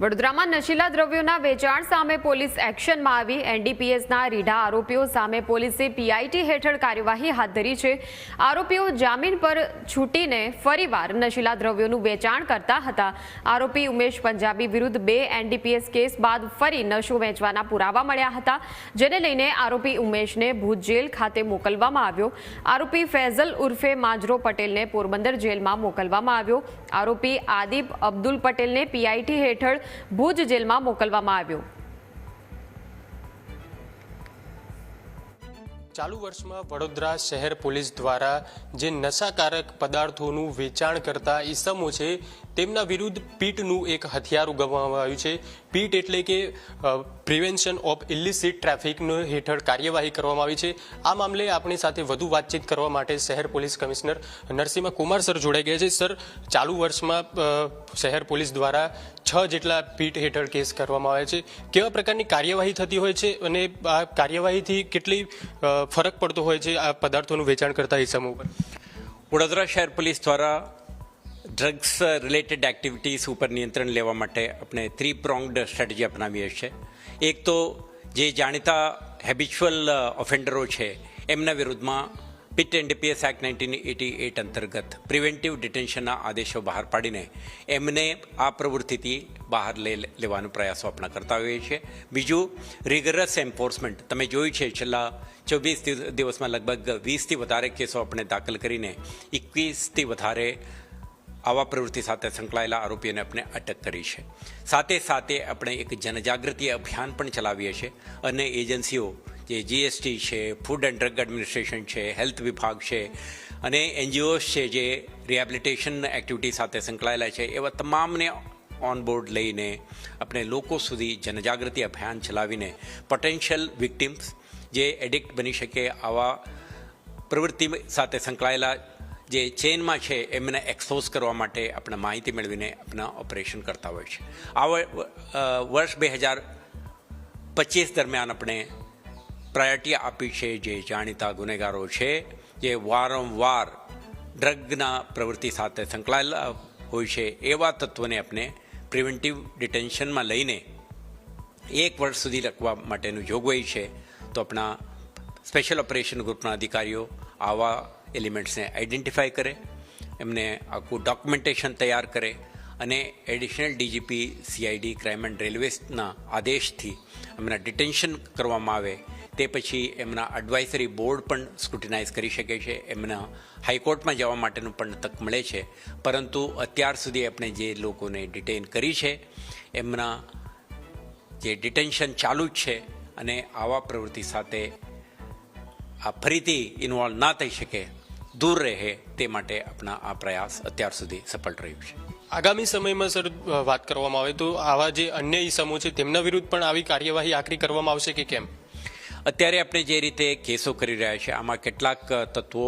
વડોદરામાં નશીલા દ્રવ્યોના વેચાણ સામે પોલીસ એક્શનમાં આવી। એનડીપીએસના રીઢા આરોપીઓ સામે પોલીસે પીઆઈટી હેઠળ કાર્યવાહી હાથ ધરી છે। આરોપીઓ જામીન પર છૂટીને ફરીવાર નશીલા દ્રવ્યોનું વેચાણ કરતા હતા। આરોપી ઉમેશ પંજાબી વિરુદ્ધ 2 એનડીપીએસ કેસ બાદ ફરી નશો વેચવાના પુરાવા મળ્યા હતા, જેને લઈને આરોપી ઉમેશને ભુજ જેલ ખાતે મોકલવામાં આવ્યો। આરોપી ફૈઝલ ઉર્ફે માજરો પટેલને પોરબંદર જેલમાં મોકલવામાં આવ્યો। આરોપી આદિબ અબ્દુલ પટેલને પીઆઈટી હેઠળ ભુજ જેલમાં મોકલવામાં આવ્યો। ચાલુ વર્ષમાં વડોદરા શહેર પોલીસ દ્વારા જે નશાકારક પદાર્થોનું વેચાણ કરતા ઈસમો છે તેમના વિરુદ્ધ પીટનું એક હથિયાર ઉગામવામાં આવ્યું છે। પીટ એટલે કે પ્રિવેન્શન ઓફ ઇલિસિટ ટ્રાફિકનો હેઠળ કાર્યવાહી કરવામાં આવી છે। આ મામલે આપણી સાથે વધુ વાતચીત કરવા માટે શહેર police commissioner Narsinh Kumar sir જોડાઈ ગયા છે। સર, ચાલુ વર્ષમાં શહેર પોલીસ દ્વારા 6 જેટલા પીટ હેઠળ કેસ કરવામાં આવે છે। કેવા પ્રકારની કાર્યવાહી થતી હોય છે અને આ કાર્યવાહીથી કેટલી ફરક પડતો હોય છે આ પદાર્થોનું વેચાણ કરતા ઈસમો ઉપર? વડોદરા શહેર પોલીસ દ્વારા ડ્રગ્સ રિલેટેડ એક્ટિવિટીઝ ઉપર નિયંત્રણ લેવા માટે આપણે 3 પ્રોંગ્ડ સ્ટ્રેટેજી અપનાવીએ છીએ। એક તો જે જાણીતા હેબિચ્યુઅલ ઓફેન્ડરો છે એમના વિરુદ્ધમાં પીટ એનડીપીએસ એક્ટ 1988 અંતર્ગત પ્રિવેન્ટિવ ડિટેન્શનના આદેશો બહાર પાડીને એમને આ પ્રવૃત્તિથી બહાર લેવાનો પ્રયાસો આપણે કરતા હોઈએ છીએ। બીજું, રિગરસ એન્ફોર્સમેન્ટ। તમે જોયું છે છેલ્લા 24 દિવસમાં લગભગ 20થી વધારે કેસો આપણે દાખલ કરીને 21થી વધારે આવા પ્રવૃત્તિ સાથે સંકળાયેલા આરોપીઓને આપણે અટક કરી છે। સાથે સાથે આપણે એક જનજાગૃતિ અભિયાન પણ ચલાવીએ છીએ અને એજન્સીઓ જે જીએસટી છે, ફૂડ એન્ડ ડ્રગ એડમિનિસ્ટ્રેશન છે, હેલ્થ વિભાગ છે અને એનજીઓસ છે જે રિહેબિલિટેશન એક્ટિવિટી સાથે સંકળાયેલા છે, એવા તમામને ઓનબોર્ડ લઈને આપણે લોકો સુધી જનજાગૃતિ અભિયાન ચલાવીને પોટેન્શિયલ વિક્ટિમ્સ જે એડિક્ટ બની શકે આવા પ્રવૃત્તિ સાથે સંકળાયેલા જે ચેનમાં છે એમને એક્સપોઝ કરવા માટે આપણે માહિતી મેળવીને આપણા ઓપરેશન કરતા હોય છે। આ વર્ષ 2025 દરમિયાન આપણે પ્રાયોરિટી આપી છે જે જાણીતા ગુનેગારો છે જે વારંવાર ડ્રગના પ્રવૃત્તિ સાથે સંકળાયેલા હોય છે એવા તત્વોને આપણે પ્રિવેન્ટિવ ડિટેન્શનમાં લઈને 1 વર્ષ સુધી રાખવા માટેનું જોગવાઈ છે। તો આપણા સ્પેશિયલ ઓપરેશન ગ્રુપના અધિકારીઓ આવા એલિમેન્ટ્સને આઈડેન્ટિફાઈ કરે, એમને આખું ડોક્યુમેન્ટેશન તૈયાર કરે અને additional DGP CID crime and રેલવેના આદેશથી એમના ડિટેન્શન કરવામાં આવે। તે પછી એમના એડવાઇઝરી બોર્ડ પણ સ્ક્રુટિનાઇઝ કરી શકે છે, એમના હાઈકોર્ટમાં જવા માટેનું પણ તક મળે છે। પરંતુ અત્યાર સુધી આપણે જે લોકોને ડિટેન કરી છે એમના જે ડિટેન્શન ચાલુ જ છે અને આવા પ્રવૃત્તિ સાથે આ ફરીથી ઇન્વોલ્વ ના થઈ શકે, દૂર રહે, તે માટે આપણા આ પ્રયાસ અત્યાર સુધી સફળ રહ્યું છે। આગામી સમયમાં સર વાત કરવામાં આવે તો આવા જે અન્ય ઈસમો છે તેમના વિરુદ્ધ પણ આવી કાર્યવાહી આખરી કરવામાં આવશે કે કેમ? અત્યારે આપણે જે રીતે કેસો કરી રહ્યા છીએ આમાં કેટલાક તત્વો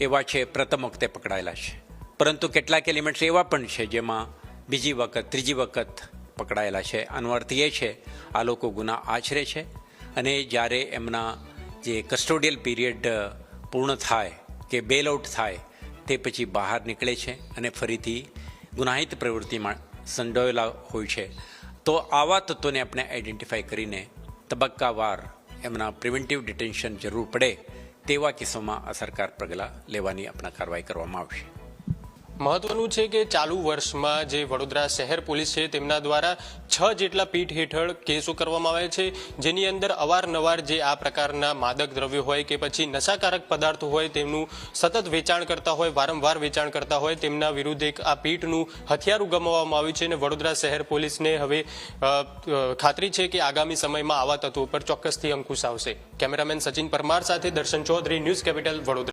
એવા છે પ્રથમ વખતે પકડાયેલા છે, પરંતુ કેટલાક એલિમેન્ટ્સ એવા પણ છે જેમાં બીજી વખત ત્રીજી વખત પકડાયેલા છે। આનો અર્થ એ છે આ લોકો ગુના આચરે છે અને જ્યારે એમના જે કસ્ટોડિયલ પીરિયડ પૂર્ણ થાય કે બેલ આઉટ થાય તે પછી બહાર નીકળે છે અને ફરીથી ગુનાહિત પ્રવૃત્તિમાં સંડોયેલા હોય છે। તો આવા તત્વોને આપણે આઈડેન્ટિફાઈ કરીને તબક્કાવાર એમના પ્રિવેન્ટિવ ડિટેન્શન જરૂર પડે તેવા કિસ્સામાં અસરકાર પગલાં લેવાની આપણા કાર્યવાહી કરવામાં આવશે। મહત્વનું છે કે ચાલુ વર્ષમાં જે વડોદરા શહેર પોલીસ છે તેમના દ્વારા 6 જેટલા પીટ હેઠળ કેસો કરવામાં આવે છે, જેની અંદર અવારનવાર જે આ પ્રકારના માદક દ્રવ્યો હોય કે પછી નશાકારક પદાર્થો હોય તેમનું સતત વેચાણ કરતા હોય, વારંવાર વેચાણ કરતા હોય તેમના વિરુદ્ધ એક આ પીટનું હથિયાર ઉગામવામાં આવ્યું છે અને વડોદરા શહેર પોલીસને હવે ખાતરી છે કે આગામી સમયમાં આવા તત્વો પર ચોક્કસથી અંકુશ આવશે। કેમેરામેન સચિન પરમાર સાથે દર્શન ચૌધરી, ન્યૂઝ કેપિટલ, વડોદરા।